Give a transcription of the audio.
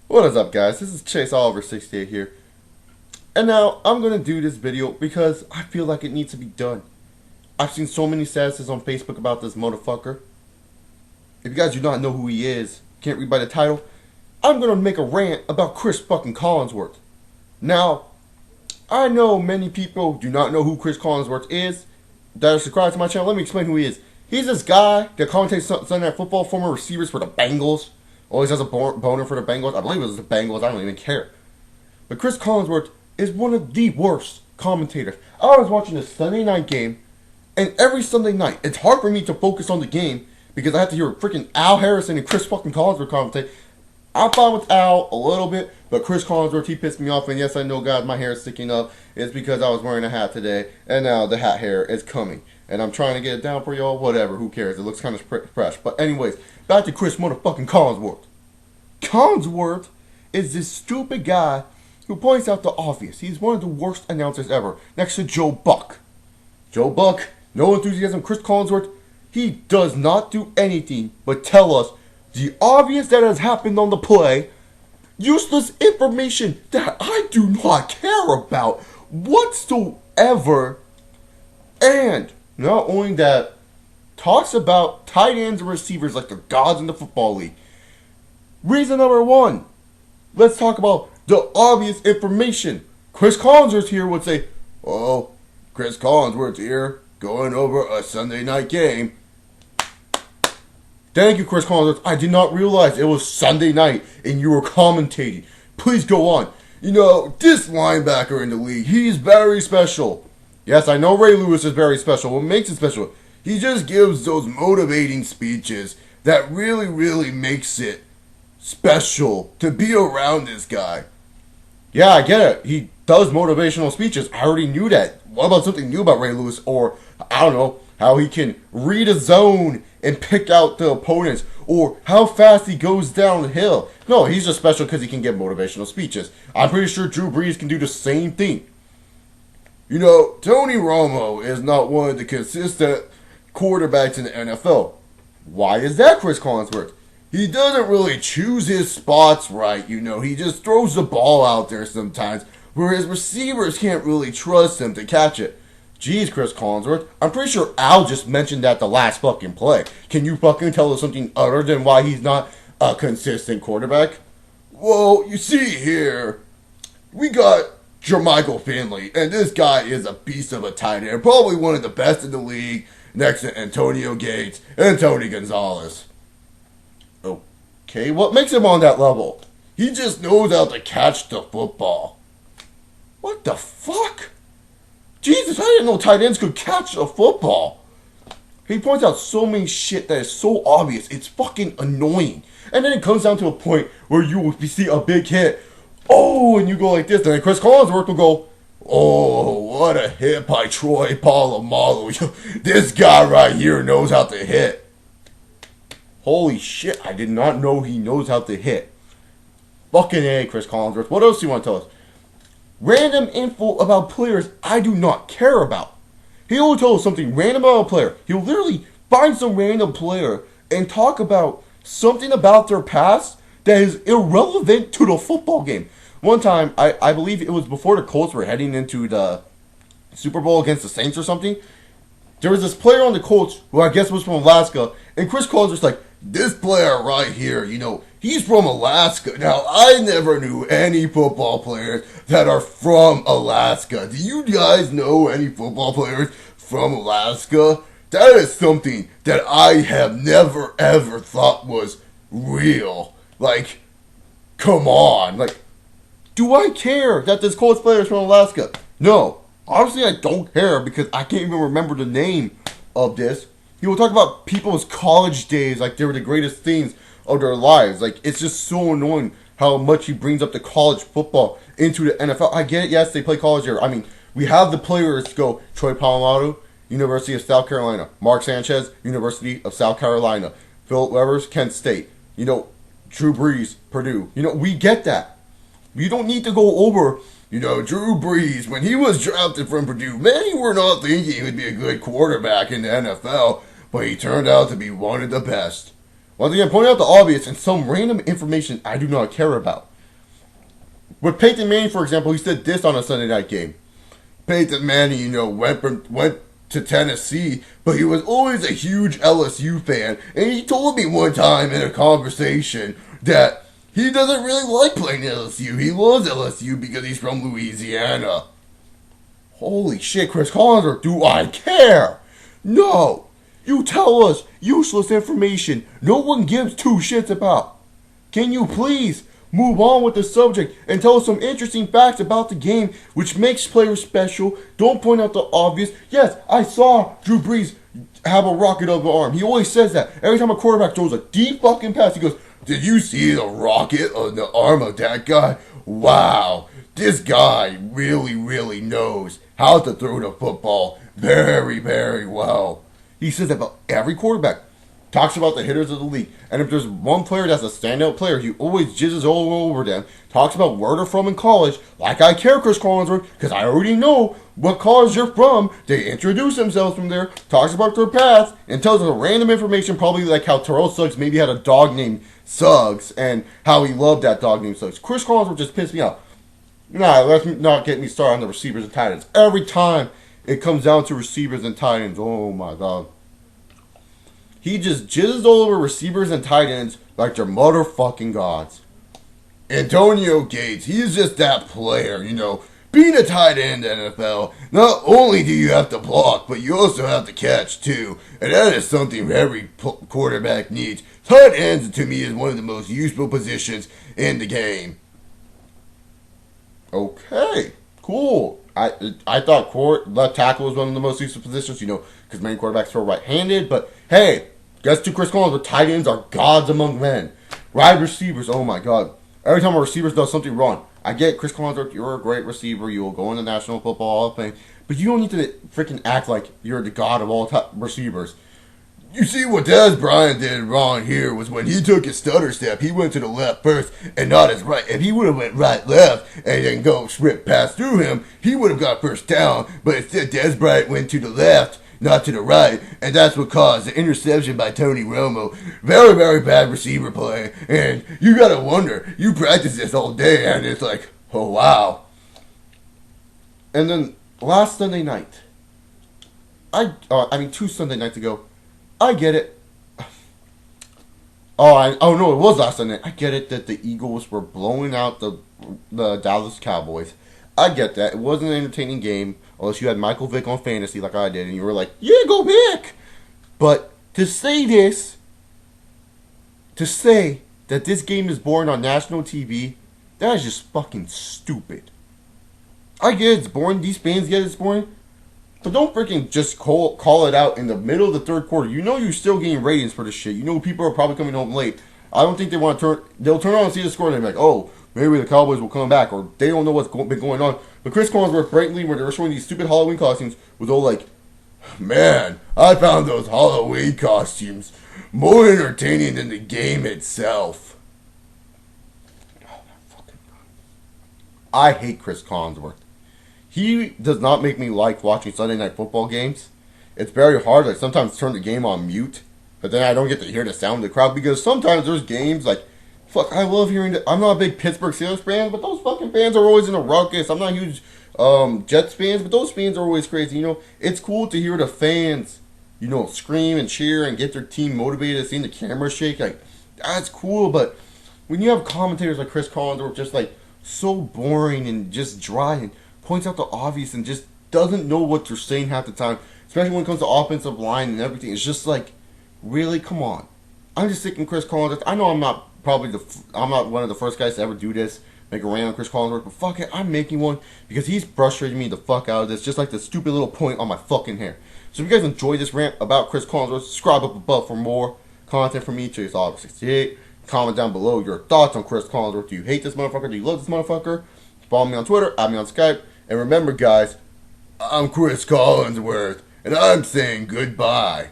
What is up, guys? This is Chase Oliver 68 here. And now I'm going to do this video because I feel like it needs to be done. I've seen so many statuses on Facebook about this motherfucker. If you guys do not know who he is, can't read by the title, I'm going to make a rant about Chris fucking Collinsworth. Now, I know many people do not know who Chris Collinsworth is that are subscribed to my channel. Let me explain who he is. He's this guy that commentates Sunday Night Football, former receivers for the Bengals. Always has a boner for the Bengals. I believe it was the Bengals. I don't even care. But Chris Collinsworth is one of the worst commentators. I was watching a Sunday night game, and every Sunday night, it's hard for me to focus on the game because I have to hear freaking Al Harrison and Chris fucking Collinsworth commentate. I'm fine with Al a little bit, but Chris Collinsworth, he pissed me off. And yes, I know, guys, my hair is sticking up. It's because I was wearing a hat today, and now the hat hair is coming. And I'm trying to get it down for y'all. Whatever, who cares? It looks kind of fresh. But anyways, back to Chris motherfucking Collinsworth. Collinsworth is this stupid guy who points out the obvious. He's one of the worst announcers ever, next to Joe Buck. Joe Buck, no enthusiasm. Chris Collinsworth, he does not do anything but tell us the obvious that has happened on the play, useless information that I do not care about whatsoever, and not only that, talks about tight ends and receivers like they're gods in the football league. Reason number one, let's talk about the obvious information. Chris Collinsworth here would say, oh, Chris Collinsworth here, going over a Sunday night game. Thank you, Chris Collinsworth. I did not realize it was Sunday night and you were commentating. Please go on. You know, this linebacker in the league, he's very special. Yes, I know Ray Lewis is very special. What makes it special? He just gives those motivating speeches that really makes it special to be around this guy. Yeah, I get it. He does motivational speeches. I already knew that. What about something new about Ray Lewis? Or, I don't know, how he can read a zone and pick out the opponents, or how fast he goes downhill. No, he's just special because he can give motivational speeches. I'm pretty sure Drew Brees can do the same thing. You know, Tony Romo is not one of the consistent quarterbacks in the NFL. Why is that, Chris Collinsworth? He doesn't really choose his spots right, you know. He just throws the ball out there sometimes, where his receivers can't really trust him to catch it. Jeez, Chris Collinsworth, I'm pretty sure Al just mentioned that the last fucking play. Can you fucking tell us something other than why he's not a consistent quarterback? Well, you see here, we got Jermichael Finley, and this guy is a beast of a tight end, probably one of the best in the league, next to Antonio Gates and Tony Gonzalez. Okay, what makes him on that level? He just knows how to catch the football. What the fuck? Jesus, I didn't know tight ends could catch a football. He points out so many shit that is so obvious, it's fucking annoying. And then it comes down to a point where you see a big hit. Oh, and you go like this, and then Chris Collinsworth will go, oh, what a hit by Troy Polamalu. This guy right here knows how to hit. Holy shit, I did not know he knows how to hit. Fucking A, Chris Collinsworth. What else do you want to tell us? Random info about players I do not care about. He'll tell us something random about a player. He'll literally find some random player and talk about something about their past that is irrelevant to the football game. One time, I believe it was before the Colts were heading into the Super Bowl against the Saints or something. There was this player on the Colts who I guess was from Alaska, and Chris Collinsworth was like, this player right here, you know, he's from Alaska. Now, I never knew any football players that are from Alaska. Do you guys know any football players from Alaska? That is something that I have never ever thought was real. Like, come on. Like, do I care that this Colts player is from Alaska? No. Obviously, I don't care because I can't even remember the name of this. He will talk about people's college days like they were the greatest things of their lives. Like, it's just so annoying how much he brings up the college football into the NFL. I get it, yes, they play college here. I mean, we have the players go Troy Polamalu, University of South Carolina. Mark Sanchez, University of South Carolina. Philip Rivers, Kent State. You know, Drew Brees, Purdue. You know, we get that. You don't need to go over, you know, Drew Brees, when he was drafted from Purdue, many were not thinking he would be a good quarterback in the NFL. But he turned out to be one of the best. Once again, pointing out the obvious and some random information I do not care about. With Peyton Manning, for example, he said this on a Sunday night game. Peyton Manning, went to Tennessee, but he was always a huge LSU fan, and he told me one time in a conversation that he doesn't really like playing LSU. He loves LSU because he's from Louisiana. Holy shit, Chris Collinsworth, do I care? No! You tell us useless information no one gives two shits about. Can you please move on with the subject and tell us some interesting facts about the game which makes players special? Don't point out the obvious. Yes, I saw Drew Brees have a rocket of the arm. He always says that. Every time a quarterback throws a deep fucking pass, he goes, "Did you see the rocket on the arm of that guy? Wow, this guy really, really knows how to throw the football very, very well." He says that about every quarterback. Talks about the hitters of the league. And if there's one player that's a standout player, he always jizzes all over them. Talks about where they're from in college. Like I care, Chris Collinsworth, because I already know what college you're from. They introduce themselves from there. Talks about their past. And tells us random information, probably like how Terrell Suggs maybe had a dog named Suggs. And how he loved that dog named Suggs. Chris Collinsworth just pissed me off. Nah, let's not get me started on the receivers and tight ends. Every time it comes down to receivers and tight ends, oh my god. He just jizzes all over receivers and tight ends like they're motherfucking gods. Antonio Gates, he's just that player, Being a tight end in the NFL, not only do you have to block, but you also have to catch too. And that is something every quarterback needs. Tight ends, to me, is one of the most useful positions in the game. Okay, cool. I thought left tackle was one of the most useful positions, because many quarterbacks throw right-handed. But hey, guess to Chris Collinsworth, tight ends are gods among men. Wide receivers, oh my god. Every time a receiver does something wrong, I get Chris Collinsworth, you're a great receiver, you will go in the National Football Hall of Fame, but you don't need to freaking act like you're the god of all receivers. You see what Dez Bryant did wrong here was when he took his stutter step, he went to the left first and not his right. If he would have went right left and then go straight past through him, he would have got first down. But instead, Dez Bryant went to the left, not to the right, and that's what caused the interception by Tony Romo. Very, very bad receiver play, and you gotta wonder, you practice this all day, and it's like, oh wow. And then last Sunday night, 2 Sunday nights ago, I get it. Oh no, it was last Sunday. I get it that the Eagles were blowing out the Dallas Cowboys. I get that. It wasn't an entertaining game unless you had Michael Vick on fantasy like I did and you were like, yeah, go Vick! But to say that this game is boring on national TV, that is just fucking stupid. I get it's boring. These fans get it's boring. But don't freaking just call it out in the middle of the third quarter. You're still getting ratings for this shit. People are probably coming home late. I don't think they'll turn on and see the score and they'll be like, oh, maybe the Cowboys will come back. Or they don't know what's been going on. But Chris Collinsworth, blatantly, when they were showing these stupid Halloween costumes, was all like, man, I found those Halloween costumes more entertaining than the game itself. Oh, my fucking God. I hate Chris Collinsworth. He does not make me like watching Sunday Night Football games. It's very hard. I sometimes turn the game on mute, but then I don't get to hear the sound of the crowd because sometimes there's games like, fuck, I love hearing I'm not a big Pittsburgh Steelers fan, but those fucking fans are always in a ruckus. I'm not a huge Jets fans, but those fans are always crazy. It's cool to hear the fans, scream and cheer and get their team motivated, seeing the camera shake. Like, that's cool, but when you have commentators like Chris Collinsworth just like so boring and just dry and points out the obvious and just doesn't know what they're saying half the time, especially when it comes to offensive line and everything. It's just like, really, come on. I'm just thinking Chris Collinsworth. I know I'm not one of the first guys to ever do this, make a rant on Chris Collinsworth, but fuck it, I'm making one because he's frustrating me the fuck out of this, just like the stupid little point on my fucking hair. So if you guys enjoyed this rant about Chris Collinsworth, subscribe up above for more content from me, Chase Oliver 68. Comment down below your thoughts on Chris Collinsworth. Do you hate this motherfucker? Do you love this motherfucker? Follow me on Twitter, add me on Skype. And remember, guys, I'm Chris Collinsworth, and I'm saying goodbye.